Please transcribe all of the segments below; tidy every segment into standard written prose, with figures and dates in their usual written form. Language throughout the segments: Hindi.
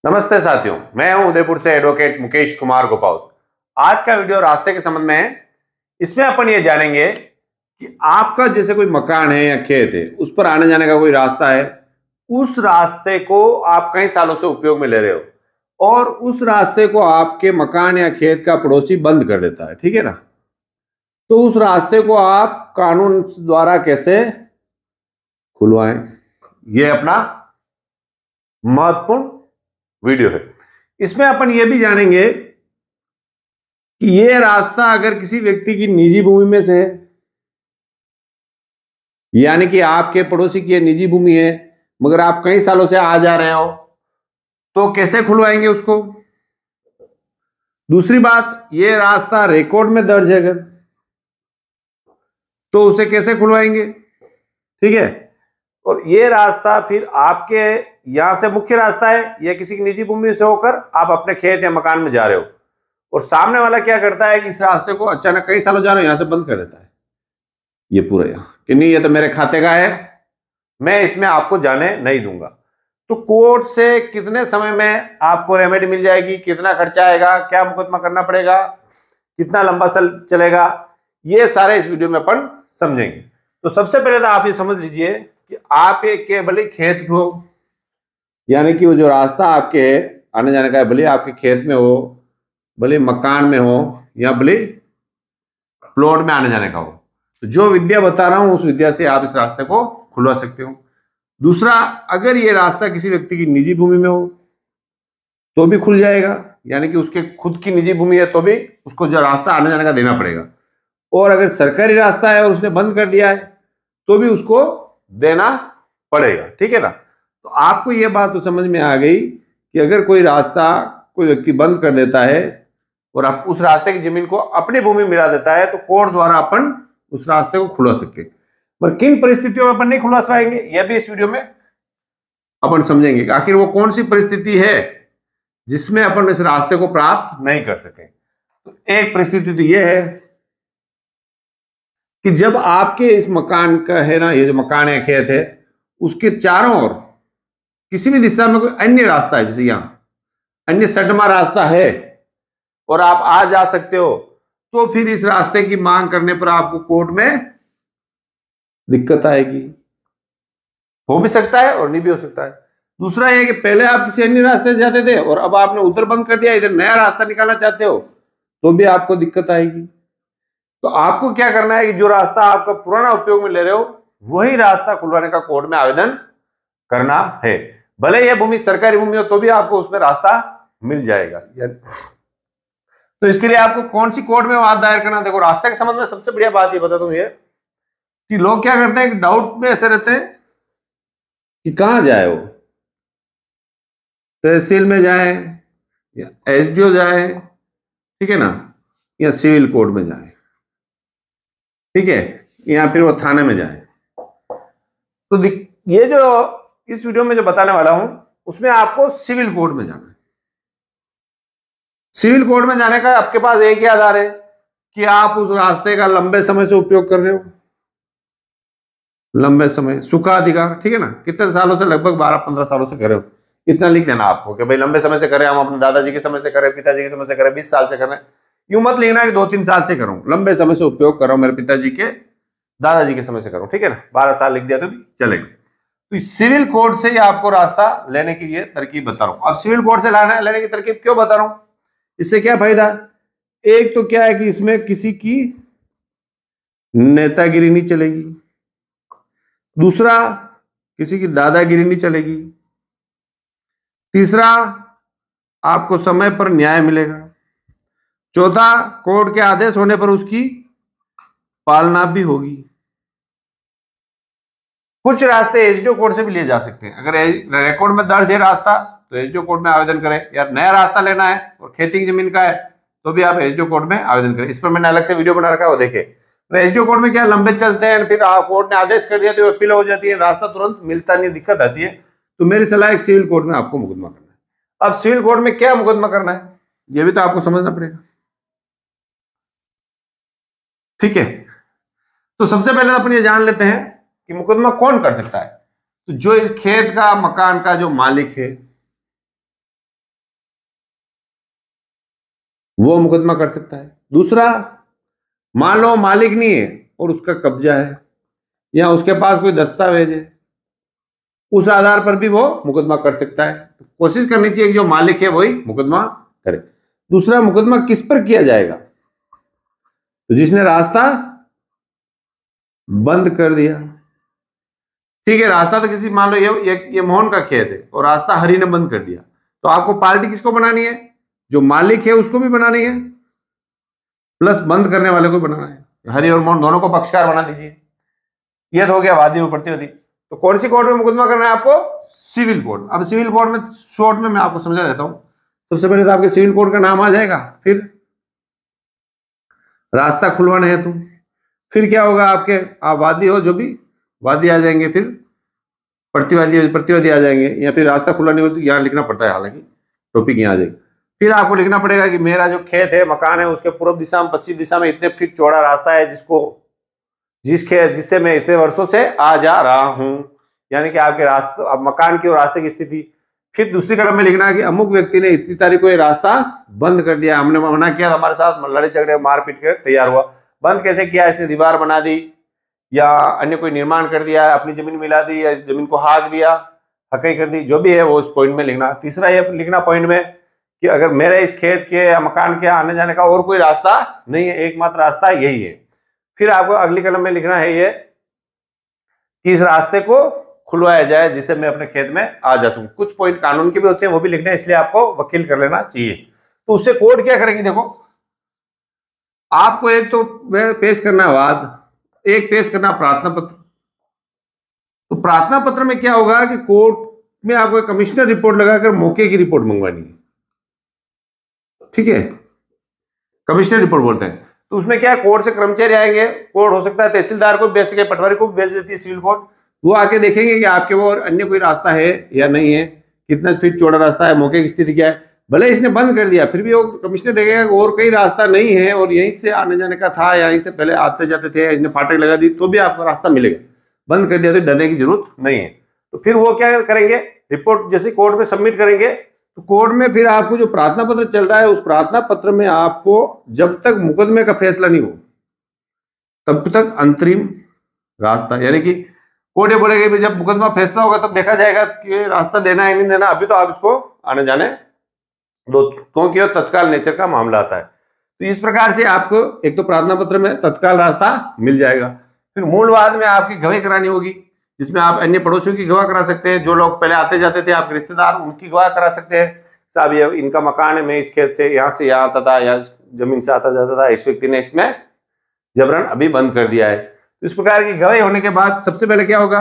नमस्ते साथियों, मैं हूं उदयपुर से एडवोकेट मुकेश कुमार गोपाल। आज का वीडियो रास्ते के संबंध में है। इसमें अपन ये जानेंगे कि आपका जैसे कोई मकान है या खेत है, उस पर आने जाने का कोई रास्ता है। उस रास्ते को आप कई सालों से उपयोग में ले रहे हो और उस रास्ते को आपके मकान या खेत का पड़ोसी बंद कर देता है, ठीक है ना। तो उस रास्ते को आप कानून द्वारा कैसे खुलवाएं, ये अपना महत्वपूर्ण वीडियो है। इसमें अपन ये भी जानेंगे कि ये रास्ता अगर किसी व्यक्ति की निजी भूमि में से है, यानी कि आपके पड़ोसी की ये निजी भूमि है मगर आप कई सालों से आ जा रहे हो, तो कैसे खुलवाएंगे उसको। दूसरी बात, ये रास्ता रिकॉर्ड में दर्ज है अगर, तो उसे कैसे खुलवाएंगे, ठीक है। और ये रास्ता फिर आपके यहां से मुख्य रास्ता है या किसी की निजी भूमि से होकर आप अपने खेत या मकान में जा रहे हो, और सामने वाला क्या करता है कि इस रास्ते को अचानक कई सालों जा रहे हो यहां से बंद कर देता है, ये पूरा यहां कि नहीं ये तो मेरे खाते का है, मैं इसमें आपको जाने नहीं दूंगा। तो कोर्ट से कितने समय में आपको रेमेडी मिल जाएगी, कितना खर्चा आएगा, क्या मुकदमा करना पड़ेगा, कितना लंबा चलेगा, ये सारे इस वीडियो में अपन समझेंगे। तो सबसे पहले तो आप ये समझ लीजिए कि आप एक भले खेत को, यानी कि वो जो रास्ता आपके आने जाने का है, भले आपके खेत में हो, भले मकान में हो, या भले प्लॉट में आने जाने का हो, तो जो विद्या बता रहा हूं उस विद्या से आप इस रास्ते को खुलवा सकते हो। दूसरा, अगर ये रास्ता किसी व्यक्ति की निजी भूमि में हो तो भी खुल जाएगा, यानी कि उसके खुद की निजी भूमि है तो भी उसको जो रास्ता आने जाने का देना पड़ेगा। और अगर सरकारी रास्ता है और उसने बंद कर दिया है तो भी उसको देना पड़ेगा, ठीक है ना। तो आपको यह बात तो समझ में आ गई कि अगर कोई रास्ता कोई व्यक्ति बंद कर देता है और आप उस रास्ते की जमीन को अपनी भूमि में मिला देता है तो कोर्ट द्वारा अपन उस रास्ते को खुलवा सकते हैं। पर किन परिस्थितियों में अपन नहीं खुलवा पाएंगे, यह भी इस वीडियो में अपन समझेंगे कि आखिर वो कौन सी परिस्थिति है जिसमें अपन इस रास्ते को प्राप्त नहीं कर सके। तो एक परिस्थिति तो यह है कि जब आपके इस मकान का है ना, ये जो मकान है खेत है, उसके चारों ओर किसी भी दिशा में कोई अन्य रास्ता है, जैसे यहां अन्य सटमा रास्ता है और आप आ जा सकते हो, तो फिर इस रास्ते की मांग करने पर आपको कोर्ट में दिक्कत आएगी। हो भी सकता है और नहीं भी हो सकता है। दूसरा यह कि पहले आप किसी अन्य रास्ते से जाते थे और अब आपने उधर बंद कर दिया, इधर नया रास्ता निकालना चाहते हो तो भी आपको दिक्कत आएगी। तो आपको क्या करना है कि जो रास्ता आपका पुराना उपयोग में ले रहे हो वही रास्ता खुलवाने का कोर्ट में आवेदन करना है। भले यह भूमि सरकारी भूमि हो तो भी आपको उसमें रास्ता मिल जाएगा। तो इसके लिए आपको कौन सी कोर्ट में वाद दायर करना, देखो रास्ते के संबंध में सबसे बढ़िया बात ये बता दूं ये कि लोग क्या करते हैं कि डाउट में ऐसे रहते हैं कि कहां जाए वो, तहसील में जाए या एसडीओ जाए, ठीक है ना, या सिविल कोर्ट में जाए, ठीक है, या फिर वो थाने में जाए। तो ये जो इस वीडियो में जो बताने वाला हूं उसमें आपको सिविल कोर्ट में जाना है। सिविल कोर्ट में जाने का आपके पास एक ही आधार है कि आप उस रास्ते का लंबे समय से उपयोग कर रहे हो, लंबे समय, सुखाधिकार, ठीक है ना, कितने सालों से, लगभग 12-15 सालों से कर रहे हो, इतना लिख देना आपको कि भाई लंबे समय से करें, हम अपने दादाजी के समय से करें, पिताजी के समय से करें, 20 साल से करें। यूं मत लिखना कि 2-3 साल से करूं, लंबे समय से उपयोग कर रहा हूं, मेरे पिताजी के दादाजी के समय से करूं, ठीक है ना, 12 साल लिख दिया तो भी चलेगा। तो सिविल कोर्ट से ही आपको रास्ता लेने की ये तरकीब बता रहा हूं। अब सिविल कोर्ट से लेने की तरकीब क्यों बता रहा हूं, इससे क्या फायदा। एक तो क्या है कि इसमें किसी की नेतागिरी नहीं चलेगी, दूसरा किसी की दादागिरी नहीं चलेगी, तीसरा आपको समय पर न्याय मिलेगा, चौथा कोर्ट के आदेश होने पर उसकी पालना भी होगी। कुछ रास्ते एसडीओ कोर्ट से भी लिए जा सकते हैं। अगर रिकॉर्ड में दर्ज है रास्ता तो एसडीओ कोर्ट में आवेदन करें, या नया रास्ता लेना है और खेती की जमीन का है तो भी आप एसडीओ कोर्ट में आवेदन करें। इस पर मैंने अलग से वीडियो बना रखा है, वो देखें। एसडीओ कोर्ट में क्या लंबे चलते हैं, फिर कोर्ट ने आदेश कर दिया तो अपील हो जाती है, रास्ता तुरंत मिलता नहीं, दिक्कत आती है। तो मेरी सलाह है सिविल कोर्ट में आपको मुकदमा करना है। अब सिविल कोर्ट में क्या मुकदमा करना है यह भी तो आपको समझना पड़ेगा, ठीक है। तो सबसे पहले अपन ये जान लेते हैं कि मुकदमा कौन कर सकता है। तो जो इस खेत का, मकान का जो मालिक है, वो मुकदमा कर सकता है। दूसरा, मान लो मालिक नहीं है और उसका कब्जा है या उसके पास कोई दस्तावेज है, उस आधार पर भी वो मुकदमा कर सकता है। तो कोशिश करनी चाहिए कि जो मालिक है वही मुकदमा करे। दूसरा, मुकदमा किस पर किया जाएगा? तो जिसने रास्ता बंद कर दिया। ठीक है, रास्ता तो किसी, मान लो ये मोहन का खेत है और रास्ता हरि ने बंद कर दिया, तो आपको पार्टी किसको बनानी है? जो मालिक है उसको भी बनानी है, प्लस बंद करने वाले को बनाना है। हरि और मोहन दोनों को पक्षकार बना दीजिए। ये तो हो गया वादी और प्रतिवादी। तो कौन सी कोर्ट में मुकदमा करना है आपको? Civil court. अब सिविल कोर्ट में शॉर्ट में मैं आपको समझा देता हूं। सबसे पहले तो आपके सिविल कोर्ट का नाम आ जाएगा, फिर रास्ता खुलवाना है तुम, फिर क्या होगा आपके, आप वादी हो, जो भी वादी आ जाएंगे, फिर प्रतिवादी आ जाएंगे, या फिर रास्ता खुला नहीं हो तो यहाँ लिखना पड़ता है, हालांकि टॉपिक यहाँ आ जाएगी। फिर आपको लिखना पड़ेगा कि मेरा जो खेत है, मकान है, उसके पूर्व दिशा में पश्चिम दिशा में इतने फीट चौड़ा रास्ता है जिससे मैं इतने वर्षों से आ जा रहा हूं, यानी कि आपके रास्ते, अब मकान की और रास्ते की स्थिति। फिर दूसरी कलम में लिखना है कि अमुक व्यक्ति ने इतनी तारीख को ये रास्ता बंद कर दिया, हमने मना किया, हमारे साथ लड़े झगड़े मारपीट के तैयार हुआ। बंद कैसे किया? इसने दीवार बना दी या अन्य कोई निर्माण कर दिया, अपनी जमीन मिला दी या इस जमीन को हाँक दिया, हकई कर दी, जो भी है वो उस पॉइंट में लिखना। तीसरा ये लिखना पॉइंट में कि अगर मेरे इस खेत के या मकान के आने जाने का और कोई रास्ता नहीं है, एकमात्र रास्ता यही है। फिर आपको अगली कलम में लिखना है ये कि इस रास्ते को खुलवाया जाए जिससे मैं अपने खेत में आ जा सकूं। कुछ पॉइंट कानून के भी होते हैं, वो भी लिखने हैं, इसलिए आपको वकील कर लेना चाहिए। तो उससे कोर्ट क्या करेंगे? देखो, आपको एक तो पेश करना है वाद, एक पेश करना प्रार्थना पत्र। तो प्रार्थना पत्र में क्या होगा कि कोर्ट में आपको कमिश्नर रिपोर्ट लगाकर मौके की रिपोर्ट मंगवानी है। ठीक है, कमिश्नर रिपोर्ट बोलते हैं। तो उसमें क्या है, कोर्ट से कर्मचारी आएंगे, कोर्ट हो सकता है तहसीलदार को भेज सके, पटवारी को भेज देती है सिविल कोर्ट, वो आके देखेंगे कि आपके वो और अन्य कोई रास्ता है या नहीं है, कितना फीट चौड़ा रास्ता है, मौके की स्थिति क्या है। भले इसने बंद कर दिया, फिर भी वो कमिश्नर देखेगा कि और कहीं रास्ता नहीं है और यहीं से आने जाने का था, यहीं से पहले आते जाते थे, इसने फाटक लगा दी, तो भी आपको रास्ता मिलेगा। बंद कर दिया तो डरने की जरूरत नहीं है। तो फिर वो क्या करेंगे, रिपोर्ट जैसे कोर्ट में सबमिट करेंगे, तो कोर्ट में फिर आपको जो प्रार्थना पत्र चल रहा है, उस प्रार्थना पत्र में आपको जब तक मुकदमे का फैसला नहीं हो तब तक अंतरिम रास्ता, यानी कि कोर्ट ये बोलेगा जब मुकदमा फैसला होगा तब देखा जाएगा कि रास्ता देना है नहीं देना, अभी तो आप इसको आने जाने दो, क्योंकि तत्काल नेचर का मामला आता है। तो इस प्रकार से आपको एक तो प्रार्थना पत्र में तत्काल रास्ता मिल जाएगा। फिर मूलवाद में आपकी गवाही करानी होगी, जिसमें आप अन्य पड़ोसियों की गवाह करा सकते हैं, जो लोग पहले आते जाते थे आपके रिश्तेदार, उनकी गवाह करा सकते हैं। साहब ये इनका मकान है, मैं इस खेत से यहाँ आता था या जमीन से आता जाता था, इस व्यक्ति ने इसमें जबरन अभी बंद कर दिया है। तो इस प्रकार की गवाही होने के बाद सबसे पहले क्या होगा,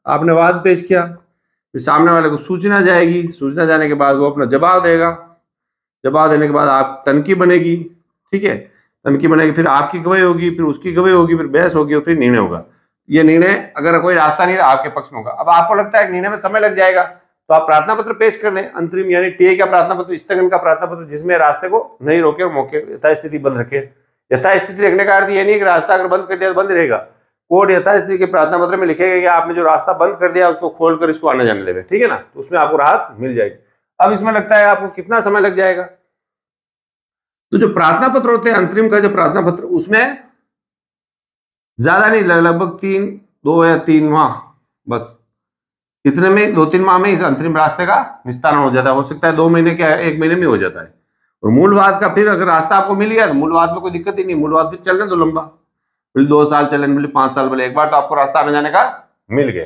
आपने वाद पेश किया, फिर सामने वाले को सूचना जाएगी, सूचना जाने के बाद वो अपना जवाब देगा, जवाब देने के बाद आप तनकी बनेगी। ठीक है, तनकी बनेगी, फिर आपकी गवाही होगी, फिर उसकी गवाही होगी, फिर बहस होगी और फिर निर्णय होगा। ये निर्णय अगर कोई रास्ता नहीं है आपके पक्ष में होगा। अब आपको लगता है निर्णय में समय लग जाएगा, तो आप प्रार्थना पत्र पेश कर लें, अंतरिम यानी टीए का प्रार्थना पत्र, स्थगन का प्रार्थना पत्र, जिसमें रास्ते को नहीं रोके और मौके यथास्थिति बंद रखे। यथास्थिति रखने का अर्थ ये नहीं कि रास्ता अगर बंद कर दिया तो बंद रहेगा। कोर्ट यथास्थिति के प्रार्थना पत्र में लिखेगा कि आपने जो रास्ता बंद कर दिया उसको खोलकर इसको आने जाने देवे। ठीक है ना, तो उसमें आपको राहत मिल जाएगी। अब इसमें लगता है आपको कितना समय लग जाएगा? तो जो प्रार्थना पत्र होते हैं, अंतरिम का जो प्रार्थना पत्र, उसमें ज्यादा नहीं, लगभग 2 या 3 माह, बस इतने में 2-3 माह में इस अंतरिम रास्ते का निस्तारण हो जाता है। हो सकता है 2 महीने क्या 1 महीने में हो जाता है। और मूलवाद का फिर अगर रास्ता आपको मिल गया तो मूलवाद में कोई दिक्कत ही नहीं, मूलवाद फिर चलने दो लंबा, फिर 2 साल चले, फिर 5 साल, बोले एक बार तो आपको रास्ता आने जाने का मिल गया।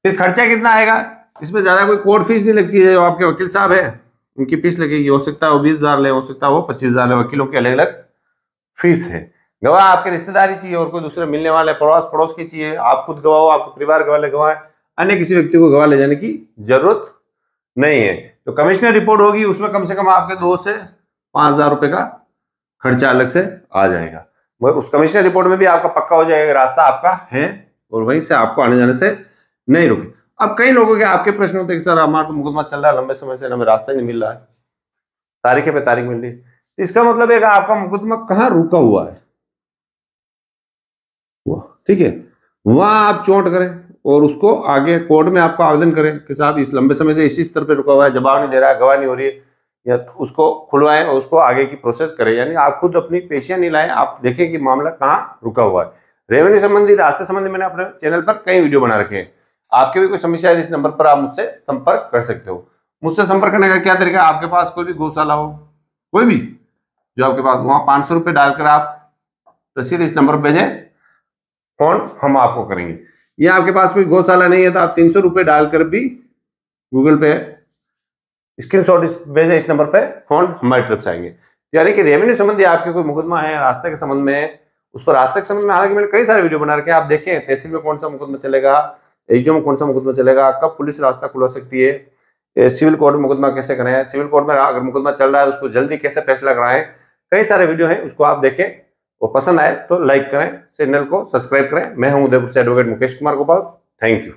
फिर खर्चा कितना आएगा? इसमें ज्यादा कोई कोर्ट फीस नहीं लगती है, जो आपके वकील साहब है उनकी फीस लगेगी। हो सकता है वो 20,000 ले, हो सकता है वो 25,000 ले, वकीलों की अलग अलग फीस है। गवाह आपके रिश्तेदारी चाहिए और कोई दूसरे मिलने वाले पड़ोस की चाहिए, आप खुद गवाह हो, आपके परिवार के वाले गवाह, अन्य किसी व्यक्ति को गवाह ले जाने की जरूरत नहीं है। तो कमिश्नर रिपोर्ट होगी, उसमें कम से कम आपके 2 से 5,000 रुपए का खर्चा अलग से आ जाएगा, मगर उस कमिश्नर रिपोर्ट में भी आपका पक्का हो जाएगा रास्ता आपका है और वहीं से आपको आने जाने से नहीं रोके। अब कई लोगों के आपके प्रश्न होते हैं कि सर हमारा तो मुकदमा चल रहा है लंबे समय से, हमें रास्ता ही नहीं मिल रहा है, तारीख पे तारीख मिल रही है। इसका मतलब है कि आपका मुकदमा कहाँ रुका हुआ है, ठीक है, वहां आप चोट करें और उसको आगे कोर्ट में आपको आवेदन करें कि साहब इस लंबे समय से इसी स्तर पे रुका हुआ है, जवाब नहीं दे रहा है, गवाह नहीं हो रही है, या उसको खुलवाएं और उसको आगे की प्रोसेस करें। यानी आप खुद अपनी पेशियां नहीं लाएं, आप देखें कि मामला कहाँ रुका हुआ है। रेवेन्यू संबंधी, रास्ते संबंधी मैंने अपने चैनल पर कई वीडियो बना रखे हैं। आपके भी कोई समस्या है, इस नंबर पर आप मुझसे संपर्क कर सकते हो। मुझसे संपर्क करने का क्या तरीका, आपके पास कोई भी गौशाला हो, कोई भी जो आपके पास, वहां 500 रुपये डालकर आप रसीद इस नंबर पर भेजें, फोन हम आपको करेंगे। या आपके पास कोई गौशाला नहीं है तो आप 300 रुपये डालकर भी गूगल पे स्क्रीनशॉट भेजें इस नंबर पे, फोन हमारी तरफ से आएंगे। यानी कि रेवेन्यू संबंधी आपके कोई मुकदमा है रास्ते के संबंध में, उस पर रास्ते के संबंध में हालांकि मैंने कई सारे वीडियो बना रखे हैं, आप देखें तहसील में कौन सा मुकदमा चलेगा, एसडीओ में कौन सा मुकदमा चलेगा, कब पुलिस रास्ता खुलवा सकती है, सिविल कोर्ट में मुकदमा कैसे कराएं, सिविल कोर्ट में अगर मुकदमा चल रहा है उसको जल्दी कैसे फैसला कराएं, कई सारे वीडियो हैं, उसको आप देखें और पसंद आए तो लाइक करें, चैनल को सब्सक्राइब करें। मैं हूं उदयपुर से advocate Mukesh Kumar Gopal. Thank you.